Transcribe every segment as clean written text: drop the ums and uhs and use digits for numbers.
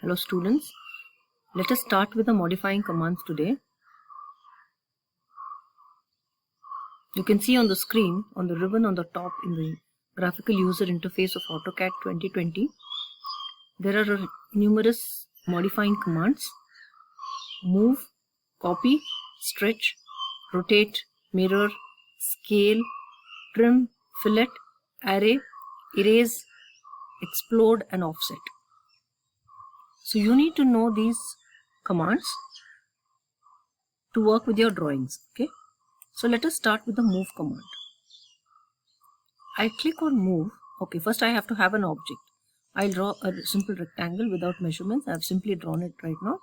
Hello students, let us start with the modifying commands today. You can see on the screen, on the ribbon on the top in the graphical user interface of AutoCAD 2020, there are numerous modifying commands: move, copy, stretch, rotate, mirror, scale, trim, fillet, array, erase, explode and offset. So you need to know these commands to work with your drawings. Okay, so let us start with the move command. I click on move. Okay, first I have to have an object. I'll draw a simple rectangle without measurements. I've simply drawn it right now,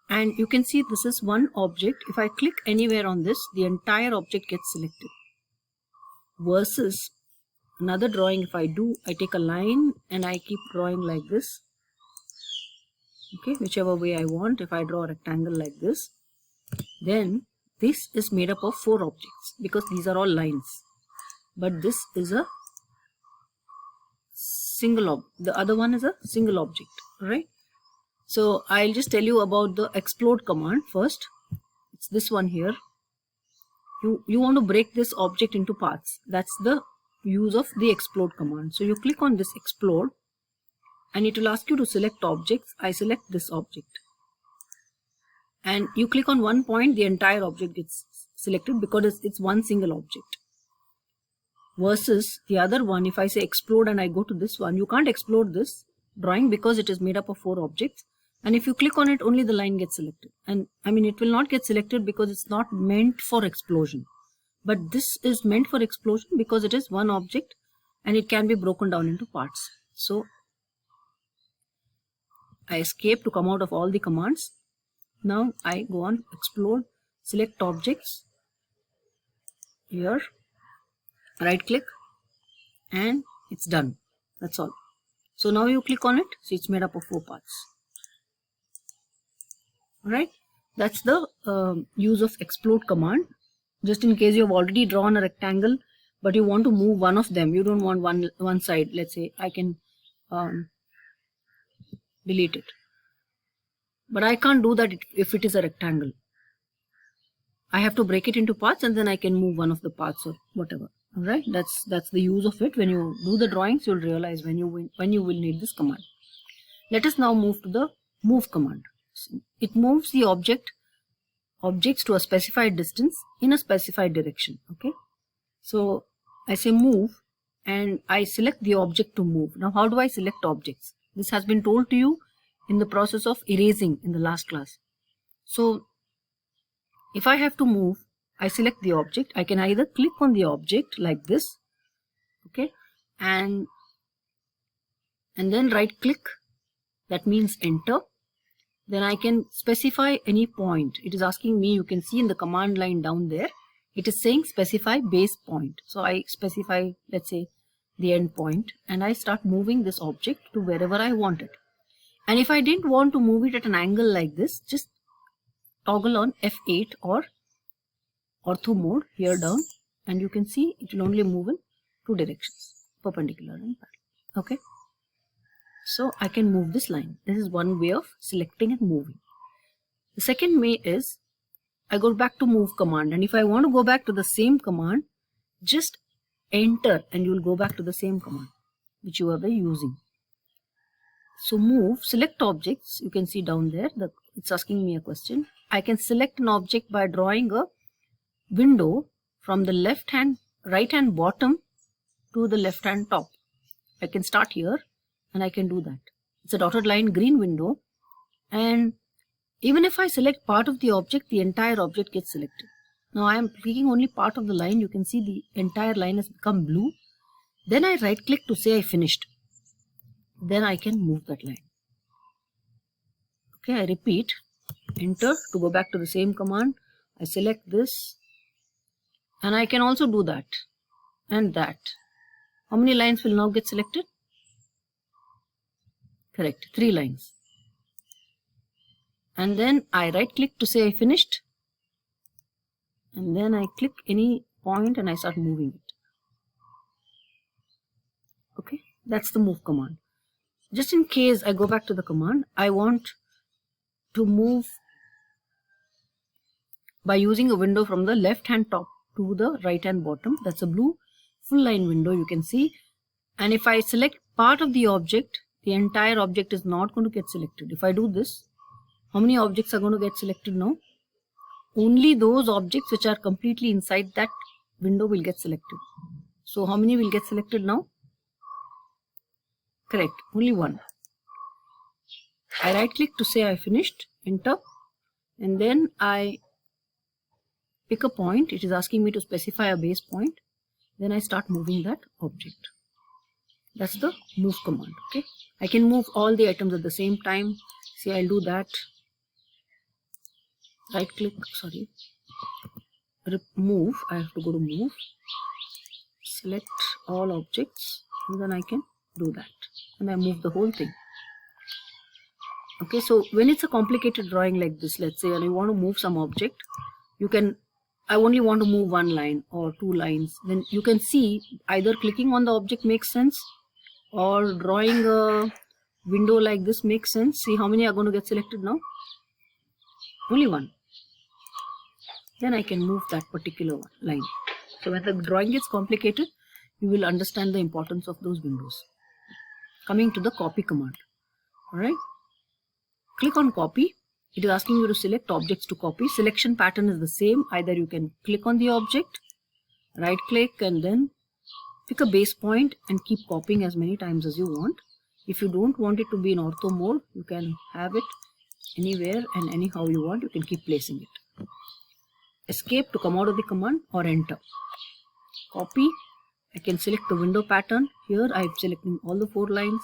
and you can see this is one object. If I click anywhere on this, the entire object gets selected, versus another drawing. If I take a line and I keep drawing like this, okay, whichever way I want. If I draw a rectangle like this, then this is made up of 4 objects because these are all lines, but this is a single the other one is a single object, right? So I'll just tell you about the explode command first. It's this one here. You want to break this object into parts. That's the use of the explode command. So you click on this explode and it will ask you to select objects. I select this object, and you click on one point, the entire object gets selected because it's one single object. Versus the other one, if I say explode and I go to this one, you can't explode this drawing because it is made up of 4 objects, and if you click on it, only the line gets selected. And I mean, it will not get selected because it's not meant for explosion, but this is meant for explosion because it is one object and it can be broken down into parts. So I escape to come out of all the commands. Now I go on explode, select objects here, right click, and it's done. That's all. So now you click on it. See, it's made up of 4 parts. Right? That's the use of explode command. Just in case you have already drawn a rectangle, but you want to move one of them. You don't want one side. Let's say I can delete it, but I can't do that if it is a rectangle. I have to break it into parts and then I can move one of the parts or whatever. All right, that's the use of it. When you do the drawings, you'll realize when you will need this command. Let us now move to the move command. It moves the objects to a specified distance in a specified direction. Okay, so I say move and I select the object to move. Now how do I select objects? This has been told to you in the process of erasing in the last class. So if I have to move, I select the object. I can either click on the object like this, okay, and then right click, that means enter. Then I can specify any point. It is asking me, you can see in the command line down there, it is saying specify base point. So I specify, let's say, the end point, and I start moving this object to wherever I want it. And if I didn't want to move it at an angle like this, just toggle on F8 or ortho mode here down, and you can see it will only move in 2 directions, perpendicular and parallel. Okay, so I can move this line. This is one way of selecting and moving. The second way is I go back to move command, and if I want to go back to the same command, just enter and you will go back to the same command which you were using. So move, select objects. You can see down there it's asking me a question. I can select an object by drawing a window from the right hand bottom to the left hand top. I can start here and I can do that. It's a dotted line green window, and even if I select part of the object, the entire object gets selected. Now I am clicking only part of the line. You can see the entire line has become blue. Then I right click to say I finished. Then I can move that line. Okay, I repeat, enter to go back to the same command. I select this, and I can also do that and that. How many lines will now get selected? Correct, 3 lines. And then I right click to say I finished, and then I click any point and I start moving it. Okay, that's the move command. just in case I go back to the command, I want to move by using a window from the left hand top to the right hand bottom. That's a blue full line window you can see. And if I select part of the object, the entire object is not going to get selected. If I do this, how many objects are going to get selected now? Only those objects which are completely inside that window will get selected. So how many will get selected now? Correct, only one. I right click to say I finished, enter, and then I pick a point. It is asking me to specify a base point. Then I start moving that object. That's the move command. Okay, I can move all the items at the same time. See, I'll do that. Right click, sorry, move. I have to go to move, select all objects, and then I can do that, and I move the whole thing. Okay, so when it's a complicated drawing like this, let's say, and you want to move some object, you can, I only want to move one line or two lines, then you can see either clicking on the object makes sense, or drawing a window like this makes sense. See how many are going to get selected now? Only one. Then I can move that particular line. So when the drawing gets complicated, you will understand the importance of those windows. Coming to the copy command. Alright. Click on copy. It is asking you to select objects to copy. Selection pattern is the same. Either you can click on the object, right click, and then pick a base point and keep copying as many times as you want. If you don't want it to be in ortho mode, you can have it anywhere and anyhow you want. You can keep placing it. Escape to come out of the command, or enter. Copy. I can select the window pattern. Here I am selecting all the 4 lines.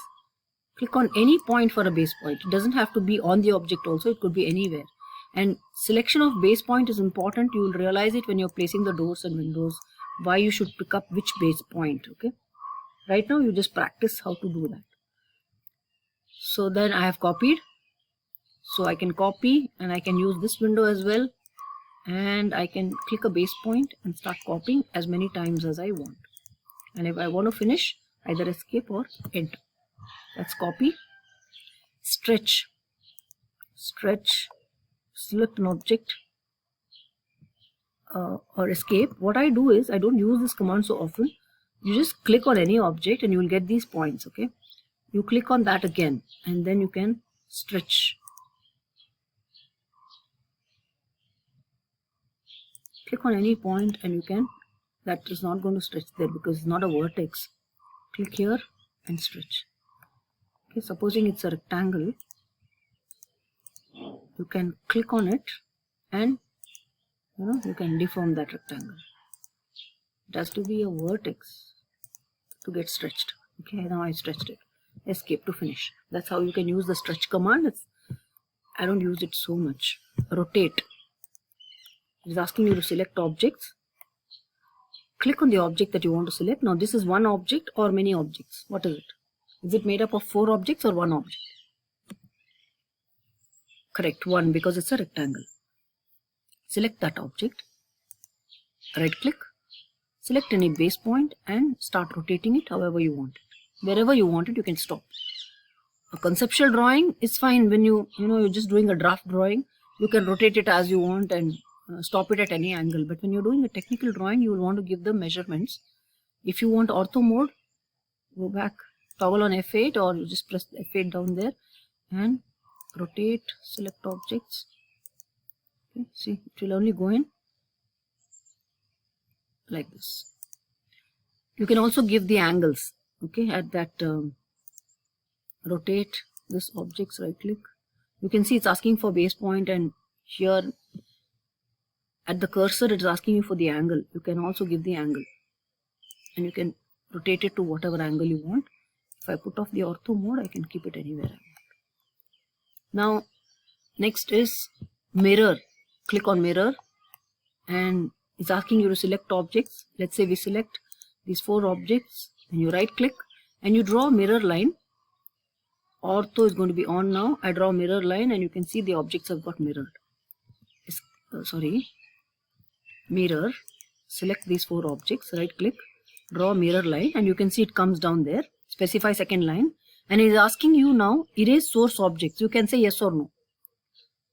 Click on any point for a base point. It doesn't have to be on the object also. It could be anywhere. And selection of base point is important. You will realize it when you're placing the doors and windows, why you should pick up which base point. Okay. Right now you just practice how to do that. So then I have copied. So I can copy, and I can use this window as well. And I can click a base point and start copying as many times as I want. And if I want to finish, either escape or enter. That's copy. Stretch. Stretch. Select an object or escape. What I do is, I don't use this command so often. You just click on any object and you will get these points. Okay. You click on that again, and then you can stretch. Click on any point and you can, that is not going to stretch there because it's not a vertex. Click here and stretch. Okay, supposing it's a rectangle, you can click on it and you can deform that rectangle. It has to be a vertex to get stretched. Okay, now I stretched it. Escape to finish. That's how you can use the stretch command. I don't use it so much. Rotate. It is asking you to select objects. Click on the object that you want to select. Now this is one object or many objects. What is it? Is it made up of 4 objects or 1 object? Correct, 1, because it's a rectangle. Select that object. Right click. Select any base point and start rotating it however you want it. Wherever you want it, you can stop. A conceptual drawing is fine when you're just doing a draft drawing. You can rotate it as you want and stop it at any angle. But when you're doing a technical drawing, you will want to give the measurements. If you want ortho mode, go back, toggle on F8, or you just press F8 down there and rotate, select objects. Okay, see, it will only go in like this. You can also give the angles. Okay, at that rotate this objects, right click. You can see it's asking for base point, and here at the cursor it is asking you for the angle. You can also give the angle and you can rotate it to whatever angle you want. If I put off the ortho mode, I can keep it anywhere I want. Now next is mirror. Click on mirror and it's asking you to select objects. Let's say we select these 4 objects, and you right click and you draw a mirror line. Ortho is going to be on now. I draw a mirror line and you can see the objects have got mirrored. Mirror. Select these 4 objects, right click, draw a mirror line, and you can see it comes down there. Specify second line and he's asking you now, erase source objects. You can say yes or no.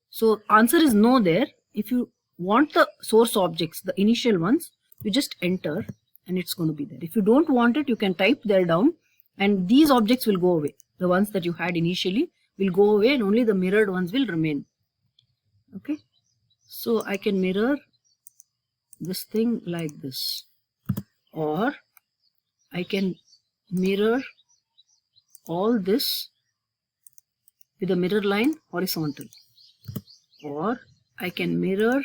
So answer is no there. If you want the source objects, the initial ones, you just enter and it's going to be there. If you don't want it, you can type there down and these objects will go away. The ones that you had initially will go away and only the mirrored ones will remain. Okay. So I can mirror this thing like this, or I can mirror all this with a mirror line horizontal, or I can mirror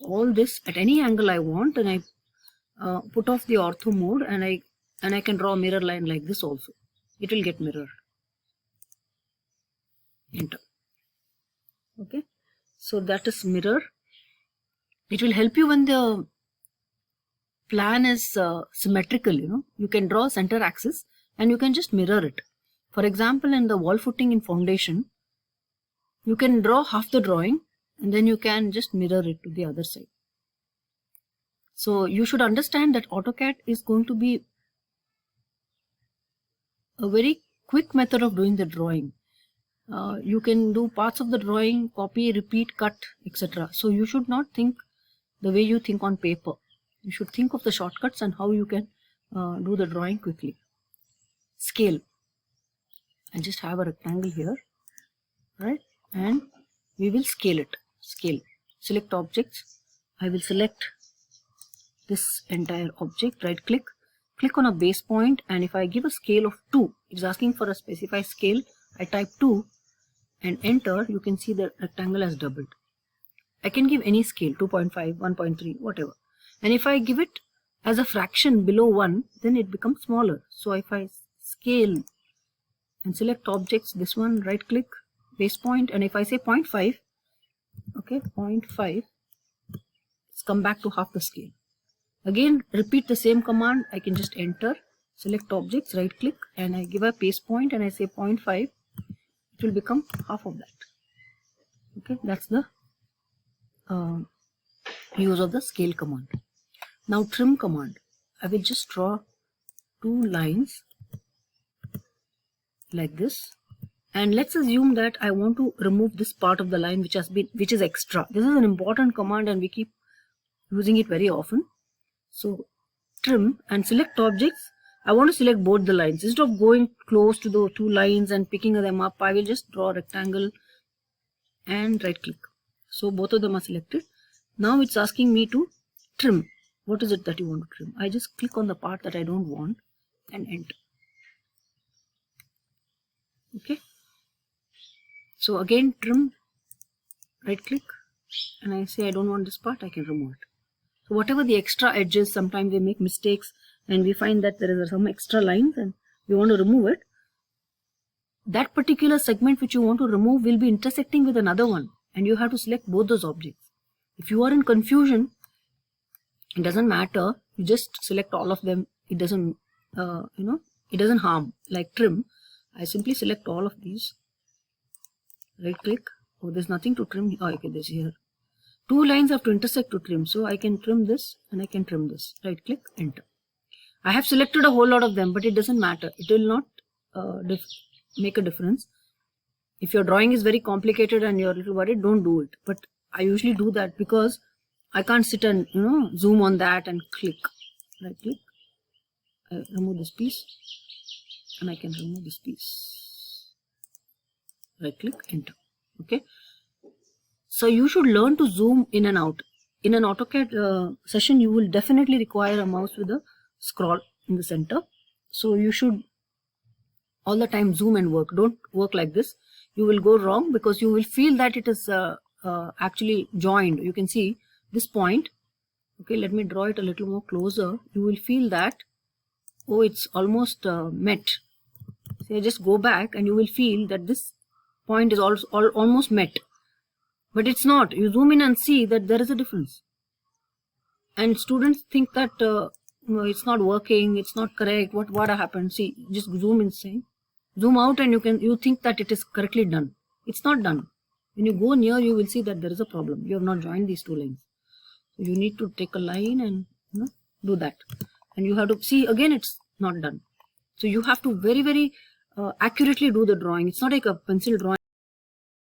all this at any angle I want, and I put off the ortho mode and I can draw a mirror line like this also. It will get mirrored. Enter. Okay, so that is mirror. It will help you when the plan is symmetrical. You can draw center axis and you can just mirror it. For example, in the wall footing in foundation, you can draw half the drawing and then you can just mirror it to the other side. So you should understand that AutoCAD is going to be a very quick method of doing the drawing. You can do parts of the drawing, copy, repeat, cut, etc. So you should not think the way you think on paper. You should think of the shortcuts and how you can do the drawing quickly. Scale. I just have a rectangle here, right? And we will scale it. Scale. Select objects. I will select this entire object, right click, click on a base point, and if I give a scale of 2, it's asking for a specified scale. I type 2 and enter. You can see the rectangle has doubled. I can give any scale, 2.5, 1.3, whatever. And if I give it as a fraction below 1, then it becomes smaller. So if I scale and select objects, this one, right click, base point, and if I say 0.5, okay, 0.5, it's come back to half the scale. Again, repeat the same command. I can just enter, select objects, right click, and I give a base point and I say 0.5. It will become half of that. Okay, that's the use of the scale command. Now trim command. I will just draw 2 lines like this, and let's assume that I want to remove this part of the line which is extra. This is an important command and we keep using it very often. So trim and select objects. I want to select both the lines. Instead of going close to the 2 lines and picking them up, I will just draw a rectangle and right click. So both of them are selected. Now it's asking me to trim. What is it that you want to trim? I just click on the part that I don't want and enter. Okay. So again, trim, right click, and I say I don't want this part, I can remove it. So whatever the extra edges, sometimes we make mistakes and we find that there is some extra lines and we want to remove it. That particular segment which you want to remove will be intersecting with another one, and you have to select both those objects. If you are in confusion, it doesn't matter. You just select all of them. It doesn't, it doesn't harm. Like trim, I simply select all of these. Right click. Oh, there's nothing to trim. Oh, okay, there's here. 2 lines have to intersect to trim. So I can trim this and I can trim this. Right click, enter. I have selected a whole lot of them, but it doesn't matter. It will not make a difference. If your drawing is very complicated and you're a little worried, don't do it. But I usually do that because I can't sit and zoom on that and click. Right click. I remove this piece and I can remove this piece. Right click, enter. Okay. So you should learn to zoom in and out. In an AutoCAD session, you will definitely require a mouse with a scroll in the center. So you should all the time zoom and work. Don't work like this. You will go wrong because you will feel that it is actually joined. You can see this point. Okay, let me draw it a little more closer. You will feel that, oh, it's almost met. So just go back and you will feel that this point is also almost met. But it's not. You zoom in and see that there is a difference. And students think that it's not working, it's not correct. What happened? See, just zoom in, say, zoom out, and you think that it is correctly done. It's not done. When you go near, you will see that there is a problem. You have not joined these 2 lines. So you need to take a line and do that. And you have to see again, it's not done. So you have to very, very accurately do the drawing. It's not like a pencil drawing.